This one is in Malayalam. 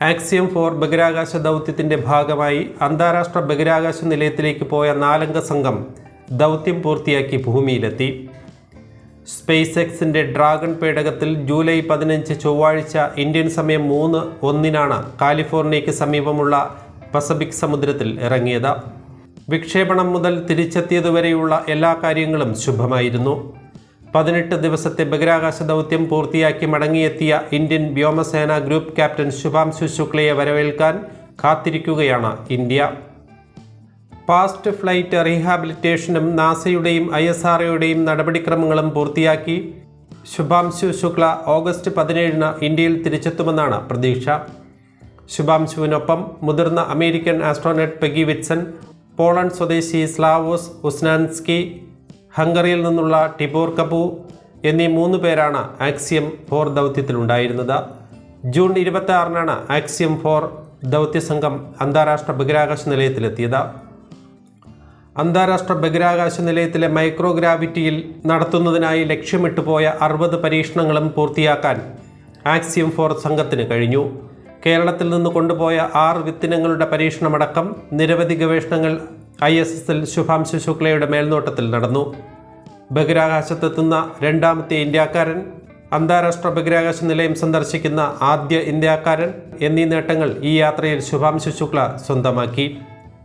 ആക്സിയം 4 ബഹിരാകാശ ദൗത്യത്തിൻ്റെ ഭാഗമായി അന്താരാഷ്ട്ര ബഹിരാകാശ നിലയത്തിലേക്ക് പോയ 4-അംഗ സംഘം ദൗത്യം പൂർത്തിയാക്കി ഭൂമിയിലെത്തി. സ്പേസ് എക്സിൻ്റെ ഡ്രാഗൺ പേടകത്തിൽ ജൂലൈ 15 ചൊവ്വാഴ്ച ഇന്ത്യൻ സമയം 3:01 കാലിഫോർണിയയ്ക്ക് സമീപമുള്ള പസഫിക് സമുദ്രത്തിൽ ഇറങ്ങിയത്. വിക്ഷേപണം മുതൽ തിരിച്ചെത്തിയതുവരെയുള്ള എല്ലാ കാര്യങ്ങളും ശുഭമായിരുന്നു. 18 ദിവസത്തെ ബഹിരാകാശ ദൗത്യം പൂർത്തിയാക്കി മടങ്ങിയെത്തിയ ഇന്ത്യൻ വ്യോമസേന ഗ്രൂപ്പ് ക്യാപ്റ്റൻ ശുഭാംശു ശുക്ലയെ വരവേൽക്കാൻ കാത്തിരിക്കുകയാണ് ഇന്ത്യ. പാസ്റ്റ് ഫ്ലൈറ്റ് റീഹാബിലിറ്റേഷനും നാസയുടെയും ISROയുടെയും നടപടിക്രമങ്ങളും പൂർത്തിയാക്കി ശുഭാംശു ശുക്ല ഓഗസ്റ്റ് 17 ഇന്ത്യയിൽ തിരിച്ചെത്തുമെന്നാണ് പ്രതീക്ഷ. ശുഭാംശുവിനൊപ്പം മുതിർന്ന അമേരിക്കൻ ആസ്ട്രോനട്ട് പെഗി വിറ്റ്സൺ, പോളണ്ട് സ്വദേശി സ്ലാവോസ് ഉസ്നാൻസ്കി, ഹംഗറിയിൽ നിന്നുള്ള ടിബോർ കപൂ എന്നീ 3 പേരാണ് ആക്സിയം 4 ദൗത്യത്തിലുണ്ടായിരുന്നത്. ജൂൺ 26 ആക്സിയം 4 ദൗത്യസംഘം അന്താരാഷ്ട്ര ബഹിരാകാശ നിലയത്തിലെത്തിയത്. അന്താരാഷ്ട്ര ബഹിരാകാശ നിലയത്തിലെ മൈക്രോഗ്രാവിറ്റിയിൽ നടത്തുന്നതിനായി ലക്ഷ്യമിട്ട് പോയ 60 പരീക്ഷണങ്ങളും പൂർത്തിയാക്കാൻ ആക്സിയം 4 സംഘത്തിന് കഴിഞ്ഞു. കേരളത്തിൽ നിന്ന് കൊണ്ടുപോയ 6 വിത്തിനങ്ങളുടെ പരീക്ഷണമടക്കം നിരവധി ഗവേഷണങ്ങൾ ISSൽ ശുഭാംശു ശുക്ലയുടെ മേൽനോട്ടത്തിൽ നടന്നു. ബഹിരാകാശത്തെത്തുന്ന 2ാമത്തെ ഇന്ത്യക്കാരൻ, അന്താരാഷ്ട്ര ബഹിരാകാശ നിലയം സന്ദർശിക്കുന്ന ആദ്യ ഇന്ത്യക്കാരൻ എന്നീ നേട്ടങ്ങൾ ഈ യാത്രയിൽ ശുഭാംശു ശുക്ല സ്വന്തമാക്കി.